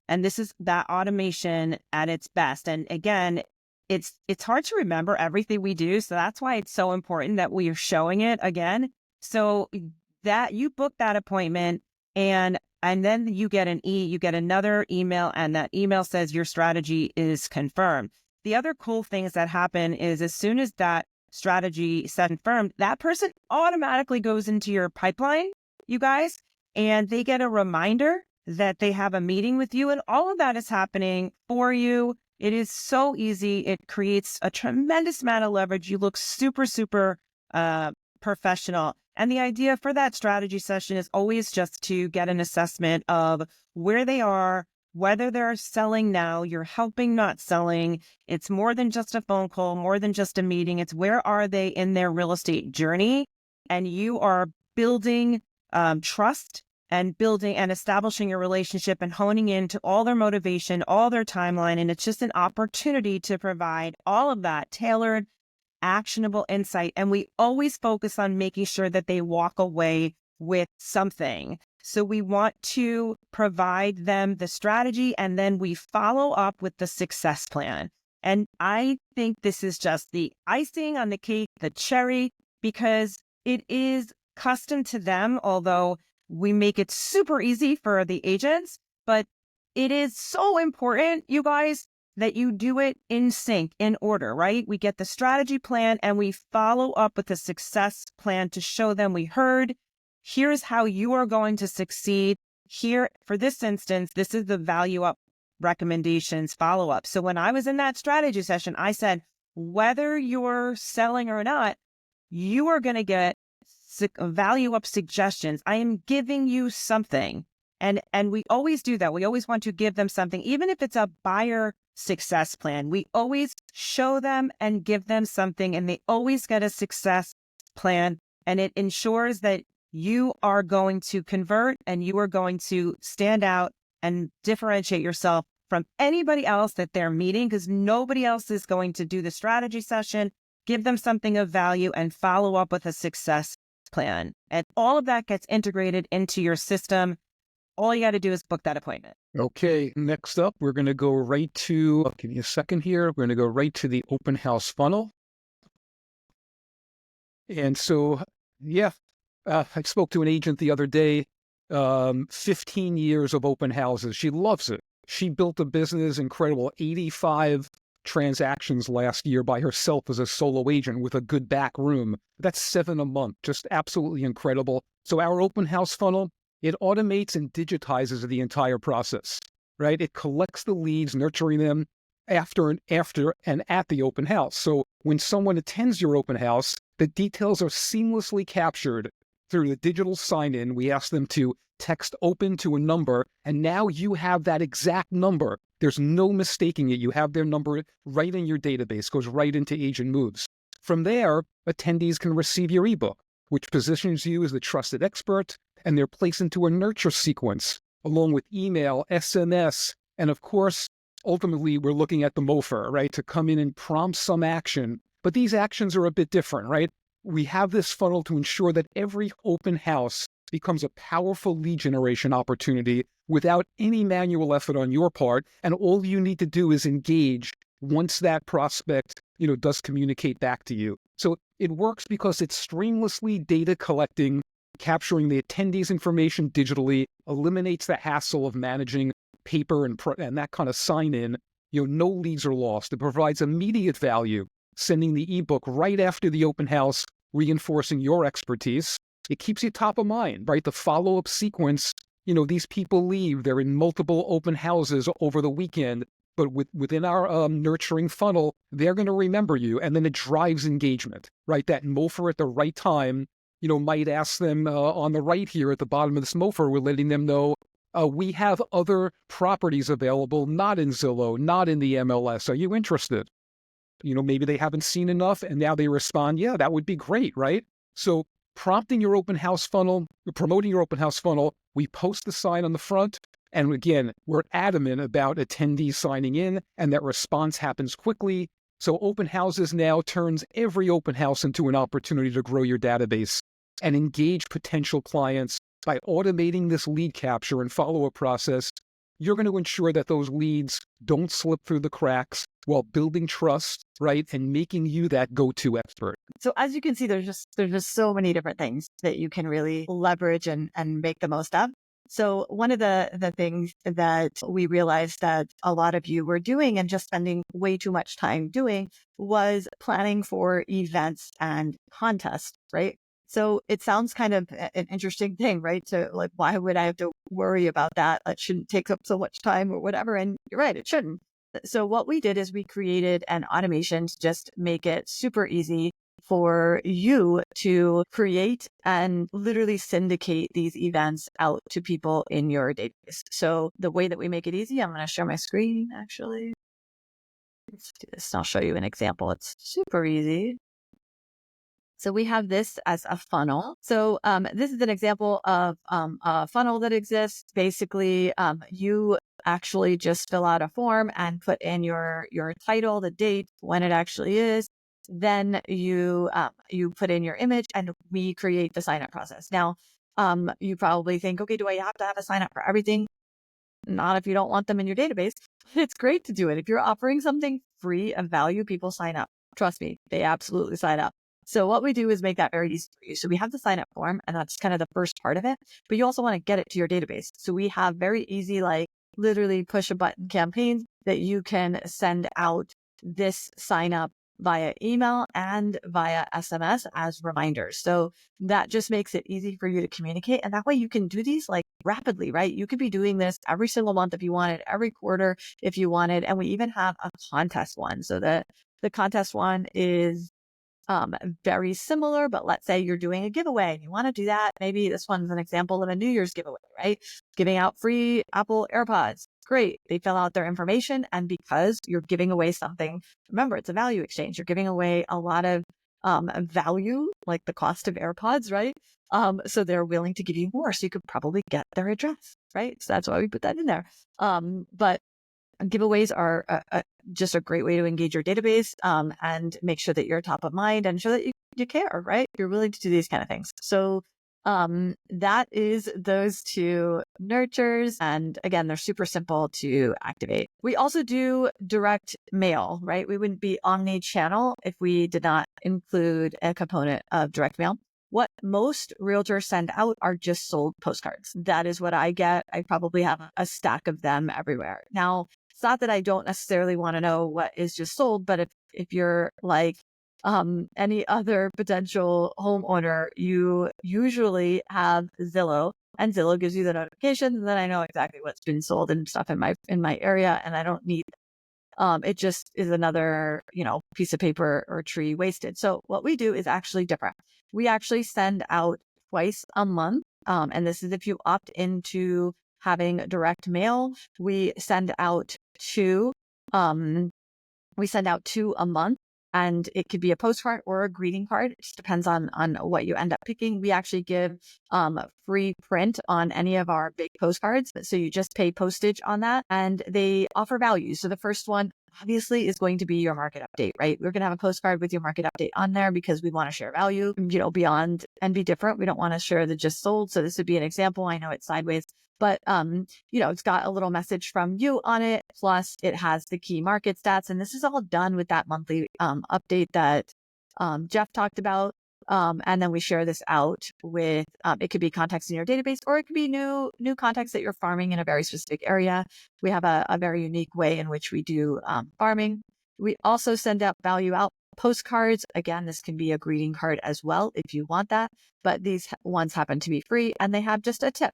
and this is that automation at its best. And again, it's hard to remember everything we do. So that's why it's so important that we are showing it again. So that you book that appointment, and then you get you get another email, and that email says your strategy is confirmed. The other cool things that happen is as soon as that strategy is confirmed, that person automatically goes into your pipeline, you guys, and they get a reminder that they have a meeting with you, and all of that is happening for you. It is so easy. It creates a tremendous amount of leverage. You look super, super professional. And the idea for that strategy session is always just to get an assessment of where they are, whether they're selling now, you're helping, not selling. It's more than just a phone call, more than just a meeting. It's where are they in their real estate journey? And you are building trust and building and establishing a relationship and honing into all their motivation, all their timeline. And it's just an opportunity to provide all of that tailored, actionable insight. And we always focus on making sure that they walk away with something. So we want to provide them the strategy, and then we follow up with the success plan. And I think this is just the icing on the cake, the cherry, because it is custom to them, although we make it super easy for the agents. But it is so important, you guys, that you do it in sync, in order, right? We get the strategy plan and we follow up with the success plan to show them we heard. Here's how you are going to succeed. Here, for this instance, this is the value up recommendations follow up. So when I was in that strategy session, I said, whether you're selling or not, you are going to get value up suggestions. I am giving you something. And we always do that. We always want to give them something, even if it's a buyer success plan. We always show them and give them something, and they always get a success plan. And it ensures that you are going to convert and you are going to stand out and differentiate yourself from anybody else that they're meeting, because nobody else is going to do the strategy session, give them something of value, and follow up with a success plan. And all of that gets integrated into your system. All you got to do is book that appointment. Okay, next up, we're going to go right to, give me a second here. We're going to go right to the open house funnel. And so, yeah, I spoke to an agent the other day, 15 years of open houses. She loves it. She built a business, incredible, 85 transactions last year by herself as a solo agent with a good back room. That's 7 a month, just absolutely incredible. So our open house funnel, it automates and digitizes the entire process, right? It collects the leads, nurturing them after and at the open house. So when someone attends your open house, the details are seamlessly captured through the digital sign-in. We ask them to text open to a number, and now you have that exact number. There's no mistaking it. You have their number right in your database, goes right into AgentMoves. From there, attendees can receive your ebook, which positions you as the trusted expert, and they're placed into a nurture sequence, along with email, SMS, and of course, ultimately, we're looking at the MOFR, right, to come in and prompt some action. But these actions are a bit different, right? We have this funnel to ensure that every open house becomes a powerful lead generation opportunity without any manual effort on your part. And all you need to do is engage once that prospect, does communicate back to you. So it works because it's streamlessly data collecting, capturing the attendees' information digitally, eliminates the hassle of managing paper and that kind of sign-in. No leads are lost. It provides immediate value, sending the ebook right after the open house, reinforcing your expertise. It keeps you top of mind, right? The follow-up sequence, these people leave. They're in multiple open houses over the weekend, but within our nurturing funnel, they're going to remember you, and then it drives engagement, right? That MOFR at the right time, might ask them on the right here at the bottom of this MOFR, we're letting them know, we have other properties available, not in Zillow, not in the MLS. Are you interested? Maybe they haven't seen enough, and now they respond, yeah, that would be great, right? So prompting your open house funnel, promoting your open house funnel We post the sign on the front. And again, we're adamant about attendees signing in and that response happens quickly. So open houses now turns every open house into an opportunity to grow your database and engage potential clients. By automating this lead capture and follow-up process, you're going to ensure that those leads don't slip through the cracks while building trust, right? And making you that go-to expert. So as you can see, there's just so many different things that you can really leverage and make the most of. So one of the things that we realized that a lot of you were doing and just spending way too much time doing was planning for events and contests, right? So it sounds kind of an interesting thing, right? So like, why would I have to worry about that? That shouldn't take up so much time or whatever. And you're right, it shouldn't. So what we did is we created an automation to just make it super easy for you to create and literally syndicate these events out to people in your database. So the way that we make it easy, I'm going to share my screen actually. Let's do this. I'll show you an example. It's super easy. So we have this as a funnel. So this is an example of a funnel that exists. Basically, you actually just fill out a form and put in your title, the date, when it actually is. Then you put in your image, and we create the sign up process. Now, you probably think, okay, do I have to have a sign up for everything? Not if you don't want them in your database. It's great to do it. If you're offering something free of value, people sign up. Trust me, they absolutely sign up. So what we do is make that very easy for you. So we have the sign up form, and that's kind of the first part of it, but you also want to get it to your database. So we have very easy, like literally push a button campaigns that you can send out this sign up via email and via SMS as reminders. So that just makes it easy for you to communicate. And that way you can do these like rapidly, right? You could be doing this every single month if you wanted, every quarter if you wanted. And we even have a contest one. So the contest one is very similar, but let's say you're doing a giveaway and you want to do that. Maybe this one's an example of a New Year's giveaway, right? Giving out free Apple AirPods. Great. They fill out their information. And because you're giving away something, remember, it's a value exchange. You're giving away a lot of value, like the cost of AirPods, right? So they're willing to give you more. So you could probably get their address, right? So that's why we put that in there. But giveaways are just a great way to engage your database and make sure that you're top of mind and show that you care, right? You're willing to do these kind of things. So that is those two nurtures. And again, they're super simple to activate. We also do direct mail, right? We wouldn't be omni-channel if we did not include a component of direct mail. What most realtors send out are just sold postcards. That is what I get. I probably have a stack of them everywhere. Now, it's not that I don't necessarily want to know what is just sold, but if you're like any other potential homeowner, you usually have Zillow, and Zillow gives you the notifications, and then I know exactly what's been sold and stuff in my area, and I don't need it just is another, piece of paper or tree wasted. So what we do is actually different. We actually send out twice a month. And this is if you opt into having direct mail. We send out two a month, and it could be a postcard or a greeting card. It just depends on what you end up picking. We actually give free print on any of our big postcards. So you just pay postage on that, and they offer value. So the first one obviously is going to be your market update, right? We're going to have a postcard with your market update on there because we want to share value, beyond and be different. We don't want to share the just sold. So this would be an example. I know it's sideways, but it's got a little message from you on it. Plus it has the key market stats. And this is all done with that monthly update that Jeff talked about. And then we share this out with, it could be contacts in your database, or it could be new contacts that you're farming in a very specific area. We have a very unique way in which we do farming. We also send out value out postcards. Again, this can be a greeting card as well if you want that, but these ones happen to be free, and they have just a tip.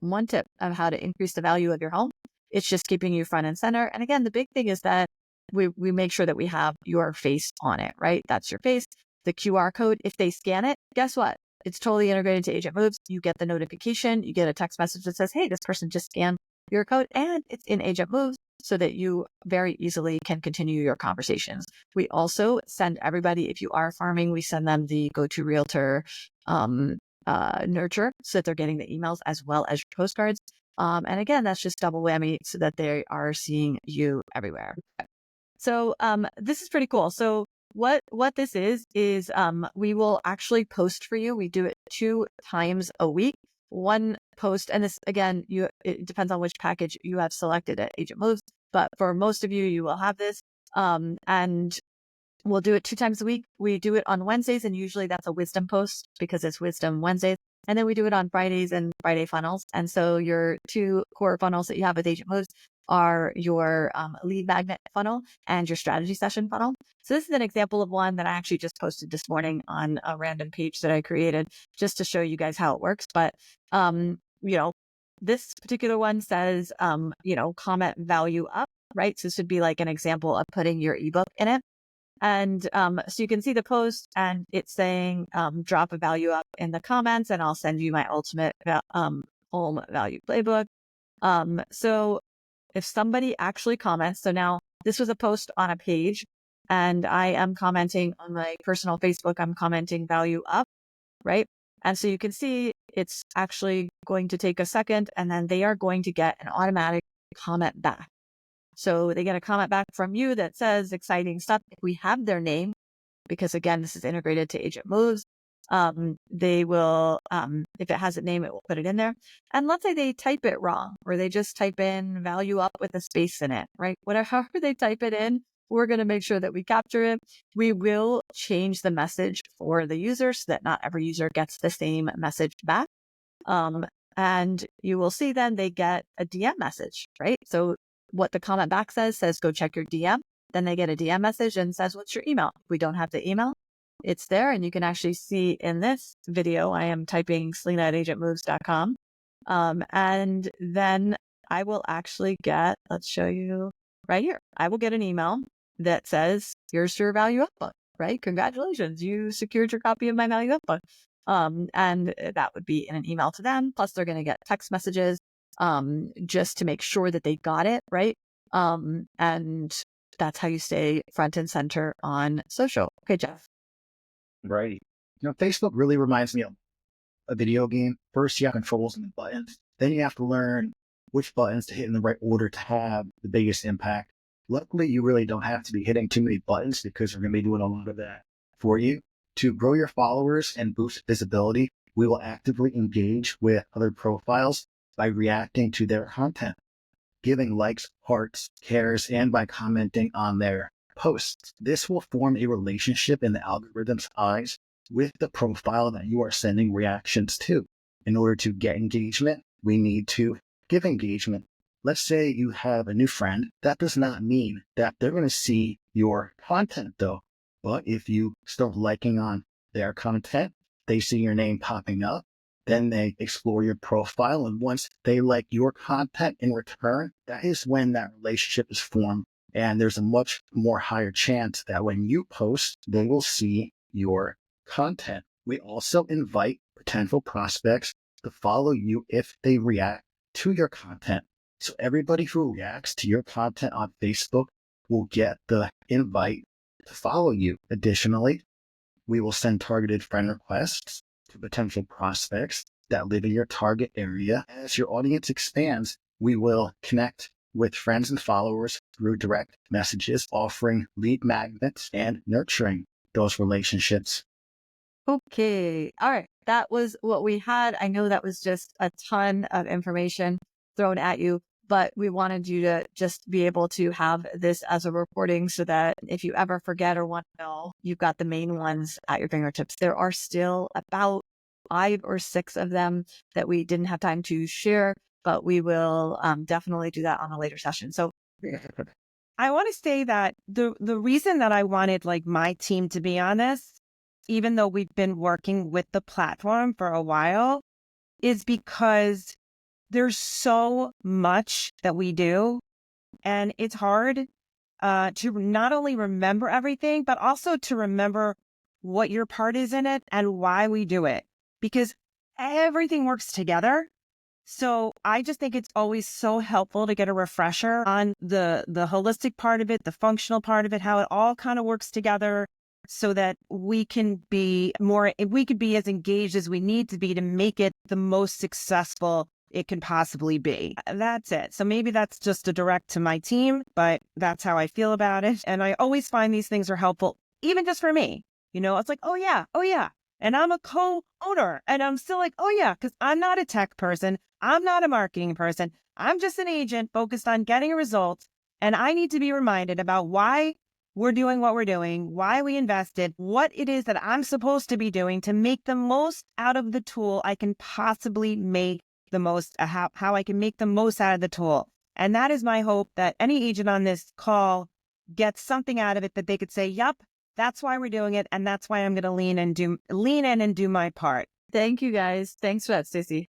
One tip of how to increase the value of your home. It's just keeping you front and center. And again, the big thing is that we make sure that we have your face on it, right? That's your face. The QR code, if they scan it, guess what? It's totally integrated into AgentMoves. You get the notification, you get a text message that says, hey, this person just scanned your code, and it's in AgentMoves so that you very easily can continue your conversations. We also send everybody, if you are farming, we send them the go to Realtor nurture so that they're getting the emails as well as your postcards. And again, that's just double whammy so that they are seeing you everywhere. So this is pretty cool. So what this is we will actually post for you. We do it 2 times a week. One post, and this again, it depends on which package you have selected at AgentMoves, but for most of you, you will have this. And we'll do it 2 times a week. We do it on Wednesdays, and usually that's a wisdom post because it's Wisdom Wednesdays. And then we do it on Fridays and Friday funnels. And so your 2 core funnels that you have with AgentMoves are your lead magnet funnel and your strategy session funnel. So this is an example of one that I actually just posted this morning on a random page that I created just to show you guys how it works. But, this particular one says, comment value up, right? So this would be like an example of putting your ebook in it. And so you can see the post and it's saying, drop a value up in the comments and I'll send you my ultimate home value playbook. So if somebody actually comments, so now this was a post on a page and I am commenting on my personal Facebook, I'm commenting value up, right? And so you can see it's actually going to take a second and then they are going to get an automatic comment back. So they get a comment back from you that says exciting stuff. If we have their name, because again, this is integrated to AgentMoves, they will, if it has a name, it will put it in there. And let's say they type it wrong, or they just type in value up with a space in it, right? However they type it in, we're going to make sure that we capture it. We will change the message for the user so that not every user gets the same message back. And you will see then they get a DM message, right? So what the comment back says go check your DM. Then they get a DM message and says, what's your email? If we don't have the email, it's there. And you can actually see in this video, I am typing selena@agentmoves.com. And then I will actually get, let's show you right here. I will get an email that says, here's your value up book, right? Congratulations. You secured your copy of my value up book. And that would be in an email to them. Plus they're going to get text messages, just to make sure that they got it, right? And that's how you stay front and center on social. Okay, Jeff. Right. Facebook really reminds me of a video game. First, you have controls and the buttons. Then you have to learn which buttons to hit in the right order to have the biggest impact. Luckily, you really don't have to be hitting too many buttons because we're going to be doing a lot of that for you. To grow your followers and boost visibility, we will actively engage with other profiles by reacting to their content, giving likes, hearts, cares, and by commenting on their posts. This will form a relationship in the algorithm's eyes with the profile that you are sending reactions to. In order to get engagement, we need to give engagement. Let's say you have a new friend. That does not mean that they're going to see your content though. But if you start liking on their content, they see your name popping up, then they explore your profile. And once they like your content in return, that is when that relationship is formed. And there's a much more higher chance that when you post, they will see your content. We also invite potential prospects to follow you if they react to your content. So everybody who reacts to your content on Facebook will get the invite to follow you. Additionally, we will send targeted friend requests to potential prospects that live in your target area. As your audience expands, we will connect with friends and followers through direct messages, offering lead magnets and nurturing those relationships. Okay. All right. That was what we had. I know that was just a ton of information thrown at you, but we wanted you to just be able to have this as a recording so that if you ever forget or want to know, you've got the main ones at your fingertips. There are still about 5 or 6 of them that we didn't have time to share, but we will definitely do that on a later session. So I want to say that the reason that I wanted like my team to be on this, even though we've been working with the platform for a while, is because there's so much that we do and it's hard to not only remember everything, but also to remember what your part is in it and why we do it, because everything works together. So I just think it's always so helpful to get a refresher on the holistic part of it, the functional part of it, how it all kind of works together. so that we can be as engaged as we need to be to make it the most successful it can possibly be. That's it. So maybe that's just a direct to my team, but that's how I feel about it. And I always find these things are helpful, even just for me. It's like, oh yeah. And I'm a co-owner and I'm still like, oh yeah, because I'm not a tech person. I'm not a marketing person. I'm just an agent focused on getting results. And I need to be reminded about why we're doing what we're doing, why we invested, what it is that I'm supposed to be doing to make the most out of the tool I can possibly make the most, how I can make the most out of the tool. And that is my hope, that any agent on this call gets something out of it that they could say, yup, that's why we're doing it. And that's why I'm going to lean in and do my part. Thank you guys. Thanks for that, Stacey.